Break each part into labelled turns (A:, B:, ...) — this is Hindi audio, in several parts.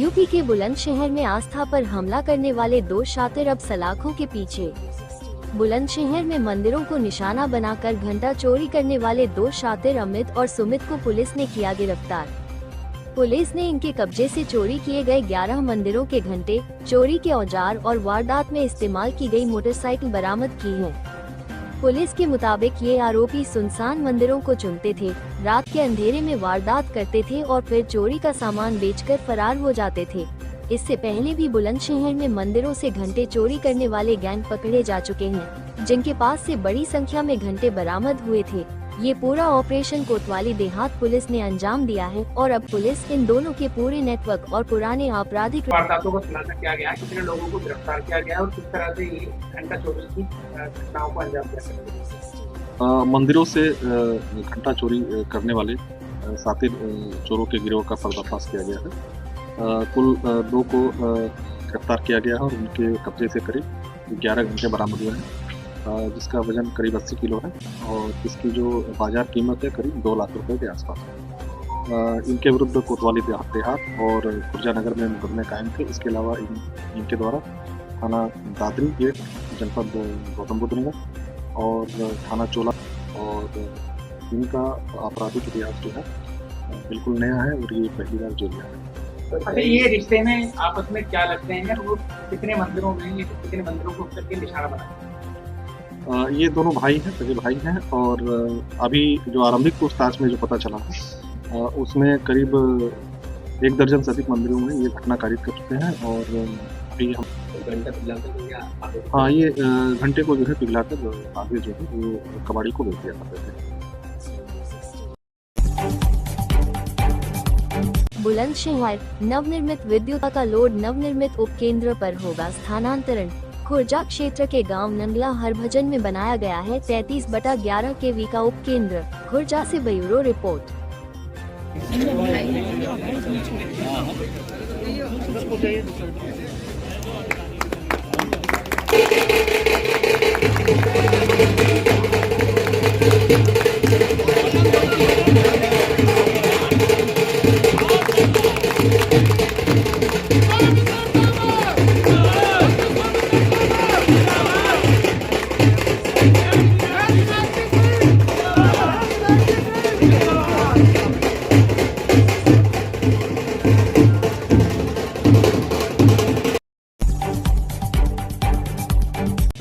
A: यूपी के बुलंदशहर में आस्था पर हमला करने वाले दो शातिर अब सलाखों के पीछे। बुलंदशहर में मंदिरों को निशाना बनाकर घंटा चोरी करने वाले दो शातिर अमित और सुमित को पुलिस ने किया गिरफ्तार। पुलिस ने इनके कब्जे से चोरी किए गए 11 मंदिरों के घंटे, चोरी के औजार और वारदात में इस्तेमाल की गई मोटरसाइकिल बरामद की है। पुलिस के मुताबिक ये आरोपी सुनसान मंदिरों को चुनते थे, रात के अंधेरे में वारदात करते थे और फिर चोरी का सामान बेचकर फरार हो जाते थे। इससे पहले भी बुलंदशहर में मंदिरों से घंटे चोरी करने वाले गैंग पकड़े जा चुके हैं, जिनके पास से बड़ी संख्या में घंटे बरामद हुए थे। ये पूरा ऑपरेशन कोतवाली देहात पुलिस ने अंजाम दिया है और अब पुलिस इन दोनों के पूरे नेटवर्क और पुराने आपराधिक
B: वारदातों का खुलासा किया गया है, कितने लोगों को गिरफ्तार किया गया है और किस तरह से ये घंटा चोरी की घटनाओं को अंजाम दिया।
C: मंदिरों से घंटा चोरी करने वाले शातिर चोरों के गिरोह का पर्दाफाश किया गया है। कुल 2 को गिरफ्तार किया गया है और उनके कब्जे से करीब 11 घंटे बरामद हुए हैं, जिसका वजन करीब 80 किलो है और इसकी जो बाजार कीमत है करीब 2 लाख रुपए के आसपास। इनके विरुद्ध कोतवाली देहात और खुर्जा नगर में मुकदमे कायम थे। इसके अलावा इनके द्वारा थाना दादरी गेट, जनपद गौतम बुद्ध नगर और थाना चोला और इनका आपराधिक इतिहास जो है बिल्कुल नया है और ये पहली बार जेल में है।
B: अच्छा, ये रिश्ते में आपस में क्या लगते हैं वो कितने मंदिरों में, कितने मंदिरों को करके निशाना बना?
C: ये दोनों भाई हैं, सगे भाई हैं और अभी जो आरंभिक पूछताछ में जो पता चला है उसमें करीब 1 दर्जन से अधिक मंदिरों में ये घटना कारित कर चुके हैं और अभी हम हाँ ये घंटे को जो है पिघलाकर आगे जो है वो कबाड़ी को बेच दिया करते थे।
A: बुलंदशहर नवनिर्मित विद्युत का लोड नवनिर्मित उपकेंद्र पर होगा स्थानांतरण। खुर्जा क्षेत्र के गांव नंगला हरभजन में बनाया गया है 33/11 kV का उपकेंद्र। खुर्जा से ब्यूरो रिपोर्ट।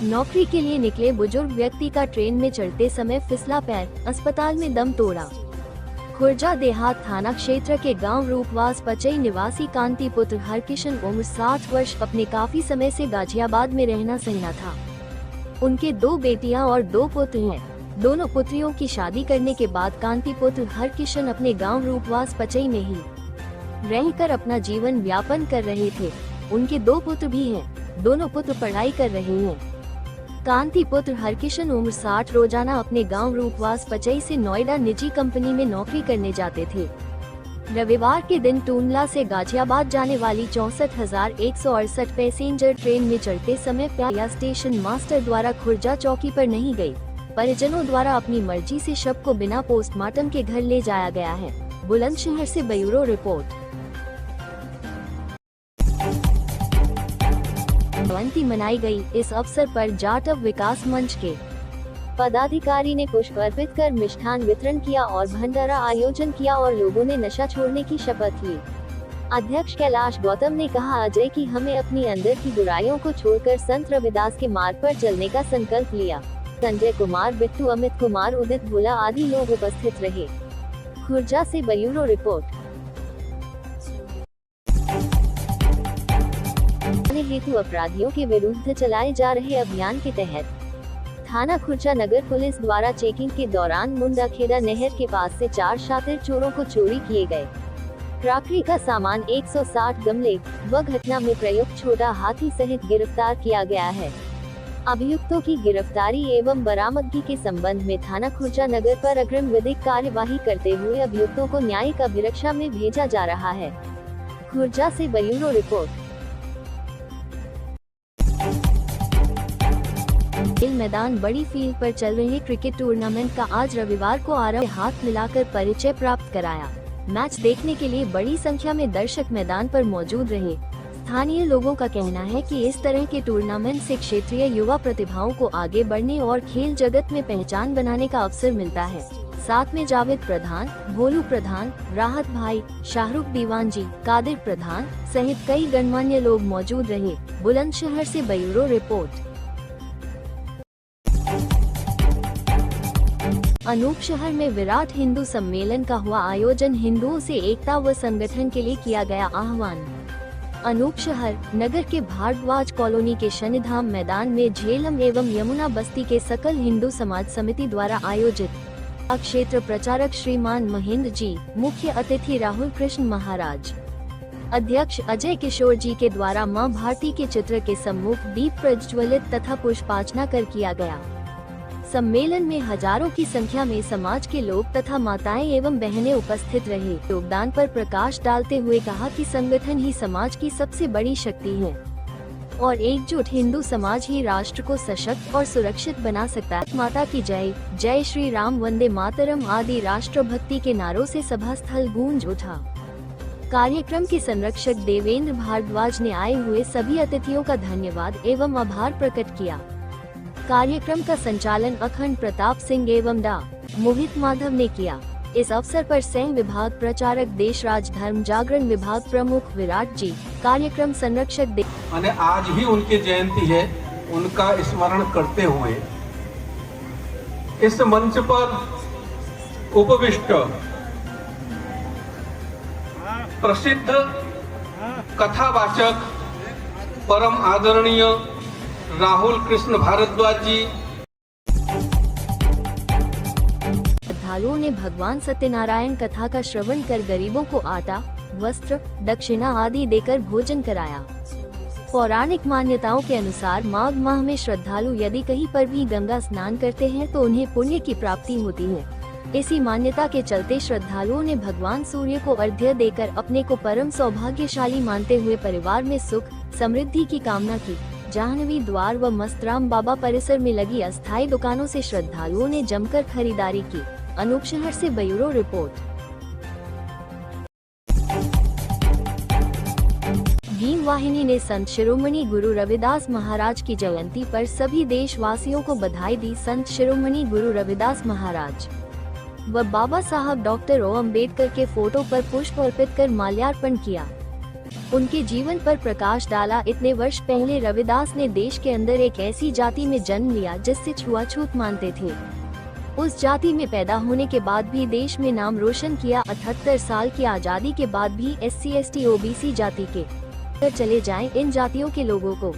A: नौकरी के लिए निकले बुजुर्ग व्यक्ति का ट्रेन में चढ़ते समय फिसला पैर, अस्पताल में दम तोड़ा। खुर्जा देहात थाना क्षेत्र के गांव रूपवास पचई निवासी कांति पुत्र हरकिशन उम्र 60 वर्ष अपने काफी समय से गाजियाबाद में रहना सहना था। उनके 2 बेटियां और 2 पुत्र हैं। दोनों पुत्रियों की शादी करने के बाद कांति पुत्र हरकिशन अपने गांव रूपवास पचई में ही रहकर अपना जीवन व्यापन कर रहे थे। उनके 2 पुत्र भी हैं। दोनों पुत्र पढ़ाई कर रहे हैं। कांति पुत्र हरकिशन उम्र 60 रोजाना अपने गांव रूपवास पचई से नोएडा निजी कंपनी में नौकरी करने जाते थे। रविवार के दिन टूंडला से गाजियाबाद जाने वाली 64,168 पैसेंजर ट्रेन में चढ़ते समय प्याया स्टेशन मास्टर द्वारा खुर्जा चौकी पर नहीं गई। परिजनों द्वारा अपनी मर्जी से शव को बिना पोस्टमार्टम के घर ले जाया गया है। बुलंदशहर से ब्यूरो रिपोर्ट। जयंती मनाई गई। इस अवसर पर जाटव विकास मंच के पदाधिकारी ने पुष्प अर्पित कर मिष्ठान वितरण किया और भंडारा आयोजन किया और लोगों ने नशा छोड़ने की शपथ ली। अध्यक्ष कैलाश गौतम ने कहा, अजय कि हमें अपनी अंदर की बुराइयों को छोड़कर संत रविदास के मार्ग पर चलने का संकल्प लिया। संजय कुमार, बिट्टू, अमित कुमार, उदित भोला आदि लोग उपस्थित रहे। खुर्जा से ब्यूरो रिपोर्ट। हेतु अपराधियों के विरुद्ध चलाए जा रहे अभियान के तहत थाना खुर्जा नगर पुलिस द्वारा चेकिंग के दौरान मुंडाखेड़ा नहर के पास से 4 शातिर चोरों को चोरी किए गए क्रॉकरी का सामान 160 गमले व घटना में प्रयुक्त छोटा हाथी सहित गिरफ्तार किया गया है। अभियुक्तों की गिरफ्तारी एवं बरामदगी के संबंध में थाना खुर्जा नगर पर अग्रिम विधिक कार्यवाही करते हुए अभियुक्तों को न्यायिक अभिरक्षा में भेजा जा रहा है। खुर्जा से ब्यूरो रिपोर्ट। खेल मैदान बड़ी फील्ड पर चल रहे क्रिकेट टूर्नामेंट का आज रविवार को आरंभ हाथ मिलाकर परिचय प्राप्त कराया। मैच देखने के लिए बड़ी संख्या में दर्शक मैदान पर मौजूद रहे। स्थानीय लोगों का कहना है कि इस तरह के टूर्नामेंट से क्षेत्रीय युवा प्रतिभाओं को आगे बढ़ने और खेल जगत में पहचान बनाने का अवसर मिलता है। साथ में जावेद प्रधान, भोलू प्रधान, राहत भाई, शाहरुख दीवानजी, कादिर प्रधान सहित कई गणमान्य लोग मौजूद रहे। बुलंदशहर से ब्यूरो रिपोर्ट। अनूपशहर में विराट हिंदू सम्मेलन का हुआ आयोजन। हिंदुओं से एकता व संगठन के लिए किया गया आह्वान। अनूपशहर नगर के भारद्वाज कॉलोनी के शनिधाम मैदान में झेलम एवं यमुना बस्ती के सकल हिंदू समाज समिति द्वारा आयोजित क्षेत्र प्रचारक श्रीमान महेंद्र जी, मुख्य अतिथि राहुल कृष्ण महाराज, अध्यक्ष अजय किशोर जी के द्वारा मां भारती के चित्र के सम्मुख दीप प्रज्वलित तथा पुष्पार्चना कर किया गया। सम्मेलन में हजारों की संख्या में समाज के लोग तथा माताएं एवं बहनें उपस्थित रहे। योगदान पर प्रकाश डालते हुए कहा कि संगठन ही समाज की सबसे बड़ी शक्ति है और एकजुट हिंदू समाज ही राष्ट्र को सशक्त और सुरक्षित बना सकता है। माता की जय, जय श्री राम, वंदे मातरम आदि राष्ट्रभक्ति के नारों से सभा स्थल गूंज उठा। कार्यक्रम के संरक्षक देवेंद्र भारद्वाज ने आए हुए सभी अतिथियों का धन्यवाद एवं आभार प्रकट किया। कार्यक्रम का संचालन अखंड प्रताप सिंह एवं डा. मोहित माधव ने किया। इस अवसर पर सह विभाग प्रचारक देशराज, धर्म जागरण विभाग प्रमुख विराट जी, कार्यक्रम संरक्षक
D: माने आज ही उनकी जयंती है। उनका स्मरण करते हुए इस मंच पर उपविष्ट प्रसिद्ध कथावाचक परम आदरणीय राहुल कृष्ण भारद्वाज जी,
A: श्रद्धालुओं ने भगवान सत्यनारायण कथा का श्रवण कर गरीबों को आटा, वस्त्र, दक्षिणा आदि देकर भोजन कराया। पौराणिक मान्यताओं के अनुसार माघ माह में श्रद्धालु यदि कहीं पर भी गंगा स्नान करते हैं तो उन्हें पुण्य की प्राप्ति होती है। इसी मान्यता के चलते श्रद्धालुओं ने भगवान सूर्य को अर्घ्य देकर अपने को परम सौभाग्यशाली मानते हुए परिवार में सुख समृद्धि की कामना की। जाह्नवी द्वार व मस्तराम बाबा परिसर में लगी अस्थायी दुकानों से श्रद्धालुओं ने जमकर खरीदारी की। अनूपशहर से ब्यूरो रिपोर्ट। भीम वाहिनी ने संत शिरोमणि गुरु रविदास महाराज की जयंती पर सभी देशवासियों को बधाई दी। संत शिरोमणि गुरु रविदास महाराज व बाबा साहब डॉक्टर ओ अम्बेडकर के फोटो पर पुष्प अर्पित कर माल्यार्पण किया। उनके जीवन पर प्रकाश डाला। इतने वर्ष पहले रविदास ने देश के अंदर एक ऐसी जाति में जन्म लिया जिससे छुआछूत मानते थे। उस जाति में पैदा होने के बाद भी देश में नाम रोशन किया। 78 साल की आजादी के बाद भी SC ST OBC जाति के चले जाएं इन जातियों के लोगों को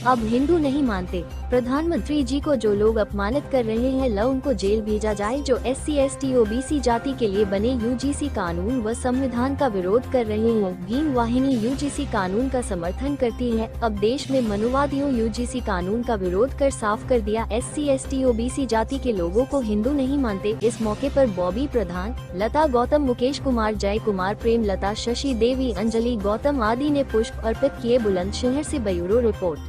A: अब हिंदू नहीं मानते। प्रधानमंत्री जी को जो लोग अपमानित कर रहे हैं उनको जेल भेजा जाए। जो SC ST OBC जाति के लिए बने UGC कानून व संविधान का विरोध कर रहे हैं। भीम वाहिनी UGC कानून का समर्थन करती है। अब देश में मनुवादियों UGC कानून का विरोध कर साफ कर दिया SC ST OBC जाति के लोगों को हिंदू नहीं मानते। इस मौके पर बॉबी प्रधान, लता गौतम, मुकेश कुमार, जय कुमार, प्रेम लता, शशि देवी, अंजलि गौतम आदि ने पुष्प अर्पित किए। बुलंदशहर से ब्यूरो रिपोर्ट।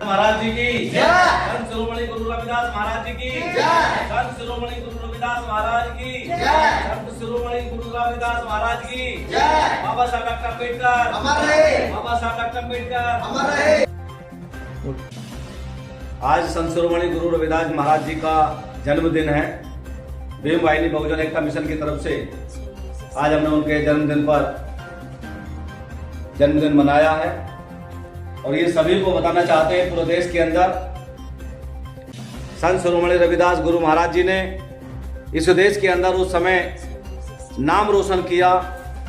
E: महाराज जी की जय। संत शिरोमणि गुरु रविदास महाराज जी की जय। संत शिरोमणि गुरु रविदास महाराज की जय। संत शिरोमणि गुरु रविदास महाराज की जय। बाबा साहब डॉक्टर अम्बेडकर अमर रहे। बाबा साहब डॉक्टर अम्बेडकर अमर रहे। आज संत शिरोमणि गुरु रविदास महाराज जी का जन्मदिन है। भीम वाहिनी बहुजन एकता मिशन की तरफ से आज हमने उनके जन्मदिन पर जन्मदिन मनाया है और ये सभी को बताना चाहते हैं पूरे देश के अंदर संत शिरोमणि रविदास गुरु महाराज जी ने इस देश के अंदर उस समय नाम रोशन किया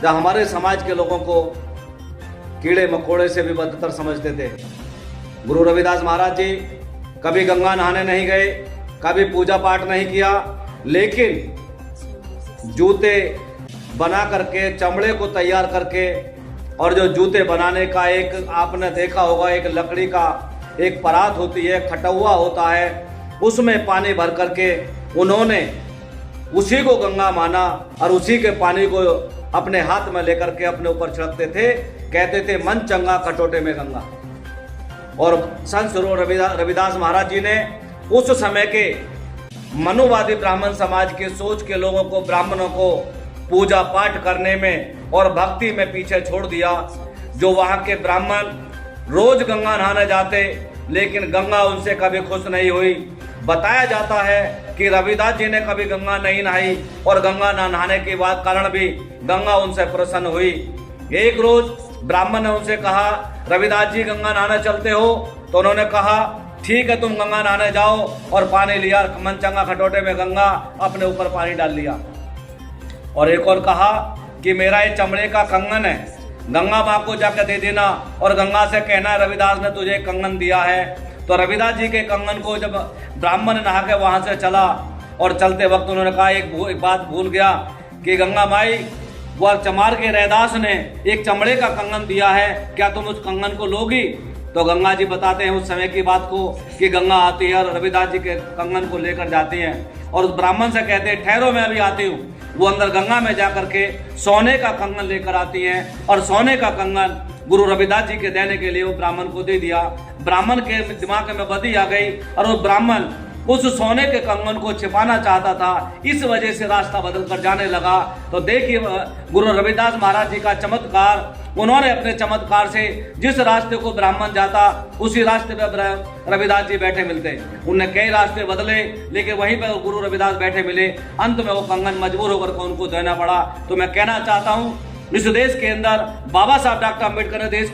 E: जब हमारे समाज के लोगों को कीड़े मकोड़े से भी बदतर समझते थे। गुरु रविदास महाराज जी कभी गंगा नहाने नहीं गए, कभी पूजा पाठ नहीं किया, लेकिन जूते बना करके, चमड़े को तैयार करके, और जो जूते बनाने का एक आपने देखा होगा एक लकड़ी का एक परात होती है, खटुआ होता है, उसमें पानी भर करके उन्होंने उसी को गंगा माना और उसी के पानी को अपने हाथ में लेकर के अपने ऊपर छिड़कते थे। कहते थे मन चंगा खटोटे में गंगा। और संत शिरोमणि रविदास महाराज जी ने उस समय के मनुवादी ब्राह्मण समाज के सोच के लोगों को, ब्राह्मणों को पूजा पाठ करने में और भक्ति में पीछे छोड़ दिया। जो वहां के ब्राह्मण रोज गंगा नहाने जाते, लेकिन गंगा उनसे कभी खुश नहीं हुई। बताया जाता है कि रविदास जी ने कभी गंगा नहीं नहाई और गंगा न नहाने के बाद कारण भी गंगा उनसे प्रसन्न हुई। एक रोज ब्राह्मण ने उनसे कहा, रविदास जी गंगा नहाने चलते हो? तो उन्होंने कहा, ठीक है तुम गंगा नहाने जाओ, और पानी लिया, मनचंगा खटोटे में गंगा, अपने ऊपर पानी डाल लिया। और एक और कहा कि मेरा ये चमड़े का कंगन है, गंगा माँ को जाकर दे देना और गंगा से कहना रविदास ने तुझे कंगन दिया है। तो रविदास जी के कंगन को जब ब्राह्मण नहा के वहां से चला और चलते वक्त उन्होंने कहा एक बात भूल गया कि गंगा माई, वह चमार के रैदास ने एक चमड़े का कंगन दिया है, क्या तुम उस कंगन को लोगी? तो गंगा जी बताते हैं उस समय की बात को कि गंगा आती है और रविदास जी के कंगन को लेकर जाती हैं और उस ब्राह्मण से कहते हैं ठहरो मैं अभी आती हूँ। वो अंदर गंगा में जाकर के सोने का कंगन लेकर आती हैं और सोने का कंगन गुरु रविदास जी के देने के लिए वो ब्राह्मण को दे दिया। ब्राह्मण के दिमाग में बदी आ गई और वो ब्राह्मण उस सोने के कंगन को छिपाना चाहता था, इस वजह से रास्ता बदल कर जाने लगा। तो देखिए गुरु रविदास महाराज जी का चमत्कार, उन्होंने अपने चमत्कार से जिस रास्ते को ब्राह्मण जाता उसी रास्ते पे रविदास जी बैठे मिलते। उनने कई रास्ते बदले लेकिन वहीं पे गुरु रविदास बैठे मिले। अंत में वो कंगन मजबूर होकर उनको देना पड़ा। तो मैं कहना चाहता हूँ इस देश के अंदर बाबा साहब डॉक्टर अम्बेडकर ने देश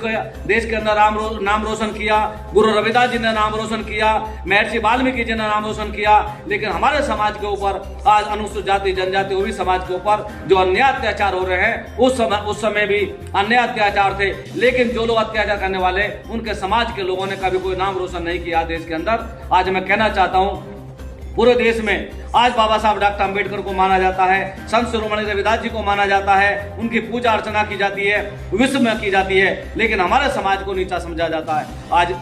E: के अंदर नाम रोशन किया, गुरु रविदास जी ने नाम रोशन किया, महर्षि वाल्मीकि जी ने नाम रोशन किया, लेकिन हमारे समाज के ऊपर आज अनुसूचित जाति जनजाति ओबीसी समाज के ऊपर जो अन्याय अत्याचार हो रहे हैं, उस समय भी अन्याय अत्याचार थे, लेकिन जो लोग अत्याचार करने वाले उनके समाज के लोगों ने कभी कोई नाम रोशन नहीं किया देश के अंदर। आज मैं कहना चाहता हूँ पूरे देश में आज बाबा साहब डॉक्टर अम्बेडकर को माना जाता है, संत शिरोमणि रविदास जी को माना जाता है, उनकी पूजा अर्चना की जाती है, विश्व में की जाती है, लेकिन हमारे समाज को नीचा समझा जाता है। आज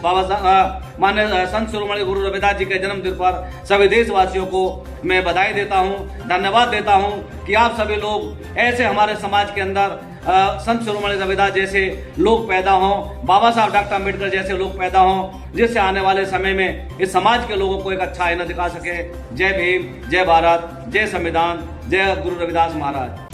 E: माननीय संत शिरोमणि गुरु रविदास जी के जन्मदिन पर सभी देशवासियों को मैं बधाई देता हूँ, धन्यवाद देता हूँ कि आप सभी लोग ऐसे हमारे समाज के अंदर संत शिरोमणि रविदास जैसे लोग पैदा हों, बाबा साहब डॉक्टर अम्बेडकर जैसे लोग पैदा हों, जिससे आने वाले समय में इस समाज के लोगों को एक अच्छा आईना दिखा सके। जय भीम, जय भारत, जय संविधान, जय गुरु रविदास महाराज।